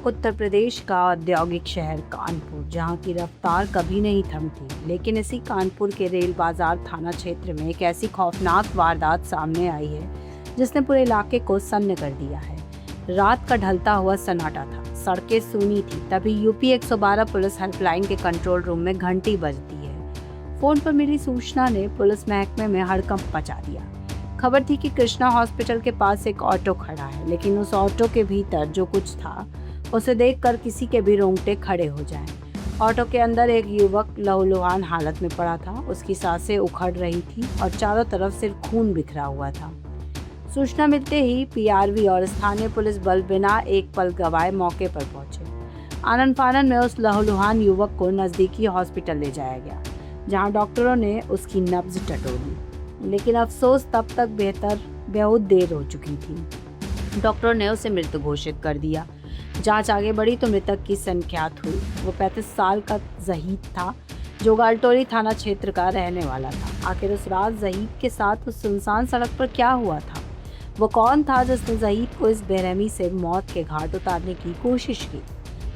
उत्तर प्रदेश का औद्योगिक शहर कानपुर, जहां की रफ्तार कभी नहीं थमती, लेकिन इसी कानपुर के रेल बाजार थाना क्षेत्र में एक ऐसी खौफनाक वारदात सामने आई है जिसने पूरे इलाके को सन्न कर दिया है। रात का ढलता हुआ सन्नाटा था, सड़कें सूनी थी, तभी यूपी 112 पुलिस हेल्पलाइन के कंट्रोल रूम में घंटी बजती है। फोन पर मिली सूचना ने पुलिस महकमे में हड़कंप मचा दिया। खबर थी कि कृष्णा हॉस्पिटल के पास एक ऑटो खड़ा है, लेकिन उस ऑटो के भीतर जो कुछ था उसे देखकर किसी के भी रोंगटे खड़े हो जाएं। ऑटो के अंदर एक युवक लहूलुहान हालत में पड़ा था, उसकी सांसें उखड़ रही थी और चारों तरफ सिर्फ खून बिखरा हुआ था। सूचना मिलते ही पीआरवी और स्थानीय पुलिस बल बिना एक पल गवाए मौके पर पहुंचे। आनन फानन में उस लहूलुहान युवक को नजदीकी हॉस्पिटल ले जाया गया, जहां डॉक्टरों ने उसकी नब्ज टटोली, लेकिन अफसोस तब तक बहुत देर हो चुकी थी। डॉक्टरों ने उसे मृत घोषित कर दिया। जांच आगे बढ़ी तो मृतक की संख्यात हुई। वो 35 साल का जहीद था, जो गालटोली थाना क्षेत्र का रहने वाला था। आखिर उस रात जहीद के साथ उस सुनसान सड़क पर क्या हुआ था? वो कौन था जिसने जहीद को इस बेरहमी से मौत के घाट उतारने की कोशिश की?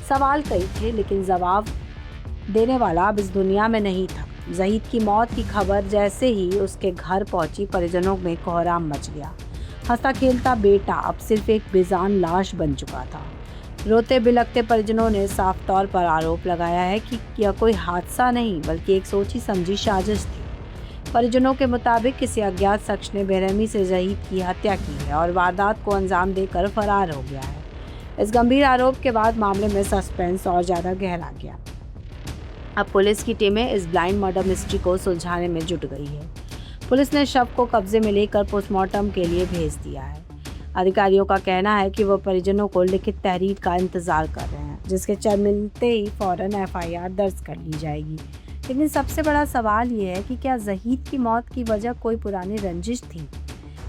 सवाल कई थे, लेकिन जवाब देने वाला अब इस दुनिया में नहीं था। जहीद की मौत की खबर जैसे ही उसके घर पहुंची, परिजनों में कोहराम मच गया। हंसता खेलता बेटा अब सिर्फ एक बेजान लाश बन चुका था। रोते बिलखते परिजनों ने साफ तौर पर आरोप लगाया है कि यह कोई हादसा नहीं, बल्कि एक सोची समझी साजिश थी। परिजनों के मुताबिक किसी अज्ञात शख्स ने बेरहमी से जहीद की हत्या की है और वारदात को अंजाम देकर फरार हो गया है। इस गंभीर आरोप के बाद मामले में सस्पेंस और ज्यादा गहरा गया। अब पुलिस की टीमें इस ब्लाइंड मर्डर मिस्ट्री को सुलझाने में जुट गई है। पुलिस ने शव को कब्जे में लेकर पोस्टमार्टम के लिए भेज दिया है। अधिकारियों का कहना है कि वो परिजनों को लिखित तहरीर का इंतजार कर रहे हैं, जिसके चल मिलते ही फौरन एफआईआर दर्ज कर ली जाएगी। लेकिन सबसे बड़ा सवाल ये है कि क्या जहीद की मौत की वजह कोई पुरानी रंजिश थी,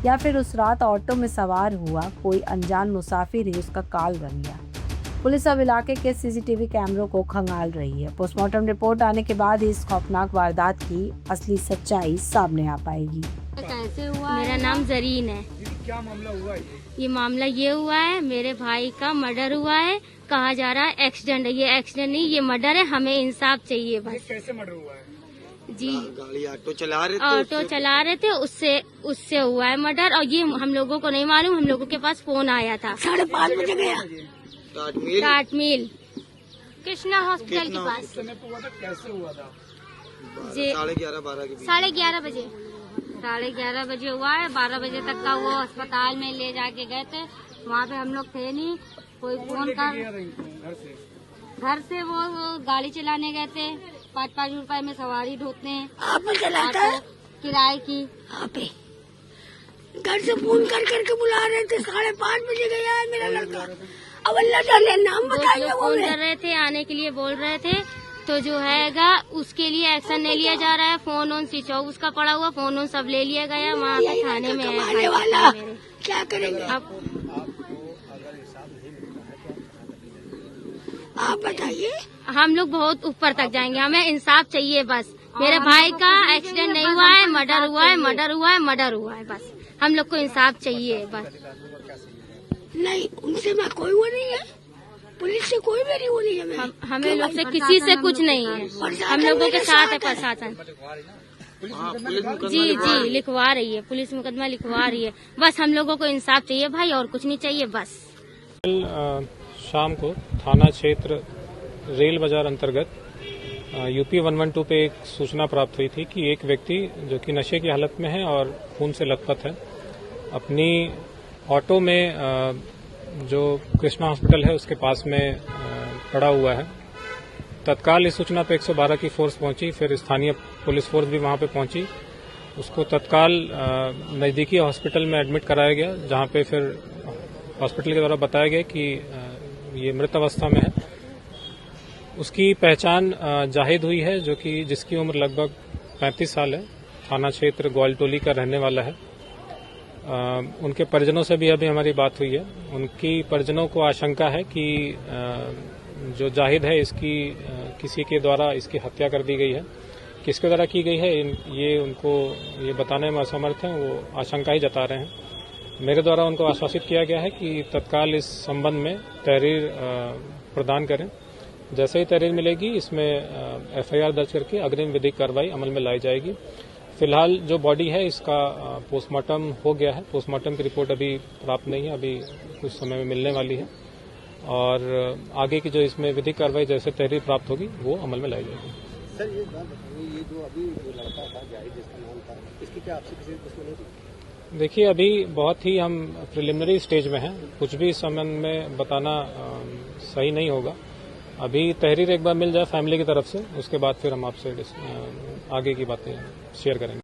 या फिर उस रात ऑटो में सवार हुआ कोई अनजान मुसाफिर ही उसका काल बन गया। पुलिस अब इलाके के सीसीटीवी कैमरों को खंगाल रही है। पोस्टमार्टम रिपोर्ट आने के बाद ही इस खौफनाक वारदात की असली सच्चाई सामने आ पाएगी। कैसे हुआ? मेरा नाम जरीन है। क्या मामला हुआ है? ये मामला ये हुआ है, मेरे भाई का मर्डर हुआ है। कहा जा रहा है एक्सीडेंट है, ये एक्सीडेंट नहीं, ये मर्डर है। हमें इंसाफ चाहिए बस। कैसे मर्डर हुआ है? जी, गाड़ी ऑटो चला रहे थे, उससे हुआ है मर्डर। और ये हम लोगों को नहीं मालूम, हम लोगों के पास फोन आया था 5:30 बजे गया टाट मिल कृष्णा हॉस्पिटल के पास। कैसे हुआ था? 11:30 बजे 11:30 बजे हुआ है। 12 बजे तक का वो अस्पताल में ले जाके गए थे। वहाँ पे हम लोग थे नहीं। कोई फोन कर घर से वो गाड़ी चलाने गए थे। 5-5 रुपए में सवारी ढोते हैं। आप चलाता है किराए की। आप घर से फोन कर करके बुला रहे थे। 5:30 बजे गया है मेरा लड़का। अब अल्लाह जाने नाम बताइए। वो फोन कर रहे थे, आने के लिए बोल रहे थे, तो जो हैगा उसके लिए एक्शन नहीं लिया जा रहा है। फोन ऑन स्विच ऑफ उसका पड़ा हुआ, फोन ऑन सब ले लिया गया। वहाँ पे थाने में है वाला क्या करेंगे? अब आप बताइए। हम लोग बहुत ऊपर तक जाएंगे, हमें इंसाफ चाहिए बस। मेरे भाई का एक्सीडेंट नहीं हुआ है, मर्डर हुआ है बस। हम लोग को इंसाफ चाहिए बस। नहीं, उनसे मैं कोई वो नहीं है, पुलिस से कोई मेरी वो नहीं है। हमें लोग से किसी से कुछ नहीं है। हम लोगों के साथ है प्रशासन। जी लिखवा रही है, पुलिस मुकदमा लिखवा रही है। बस हम लोगों को इंसाफ चाहिए भाई, और कुछ नहीं चाहिए बस। कल शाम को थाना क्षेत्र रेल बाजार अंतर्गत यूपी 112 पे एक सूचना प्राप्त हुई थी कि एक व्यक्ति जो कि नशे की हालत में है और खून से लथपथ है, अपनी ऑटो में जो कृष्णा हॉस्पिटल है उसके पास में खड़ा हुआ है। तत्काल इस सूचना पे 112 की फोर्स पहुंची, फिर स्थानीय पुलिस फोर्स भी वहां पे पहुंची। उसको तत्काल नजदीकी हॉस्पिटल में एडमिट कराया गया, जहां पे फिर हॉस्पिटल के द्वारा बताया गया कि ये मृत अवस्था में है। उसकी पहचान जाहिद हुई है, जो कि जिसकी उम्र लगभग 35 साल है, थाना क्षेत्र ग्वालटोली का रहने वाला है। उनके परिजनों से भी अभी हमारी बात हुई है। उनकी परिजनों को आशंका है कि जो जाहिद है इसकी किसी के द्वारा इसकी हत्या कर दी गई है। किसके द्वारा की गई है ये उनको ये बताने में असमर्थ हैं, वो आशंका ही जता रहे हैं। मेरे द्वारा उनको आश्वासित किया गया है कि तत्काल इस संबंध में तहरीर प्रदान करें। जैसे ही तहरीर मिलेगी इसमें एफआईआर दर्ज करके अग्रिम विधिक कार्रवाई अमल में लाई जाएगी। फिलहाल जो बॉडी है इसका पोस्टमार्टम हो गया है। पोस्टमार्टम की रिपोर्ट अभी प्राप्त नहीं है, अभी कुछ समय में मिलने वाली है और आगे की जो इसमें विधिक कार्रवाई जैसे तहरीर प्राप्त होगी वो अमल में लाई जाएगी। सर ये बात बताइए, ये जो अभी जो लड़का था जाहिद जिसका नाम था, इसकी क्या आपसे किसी दुश्मनी थी? देखिए अभी बहुत ही हम प्रिलिमिनरी स्टेज में हैं, कुछ भी इस संबंध में बताना सही नहीं होगा। अभी तहरीर एक बार मिल जाए फैमिली की तरफ से, उसके बाद फिर हम आपसे आगे की बातें शेयर करेंगे।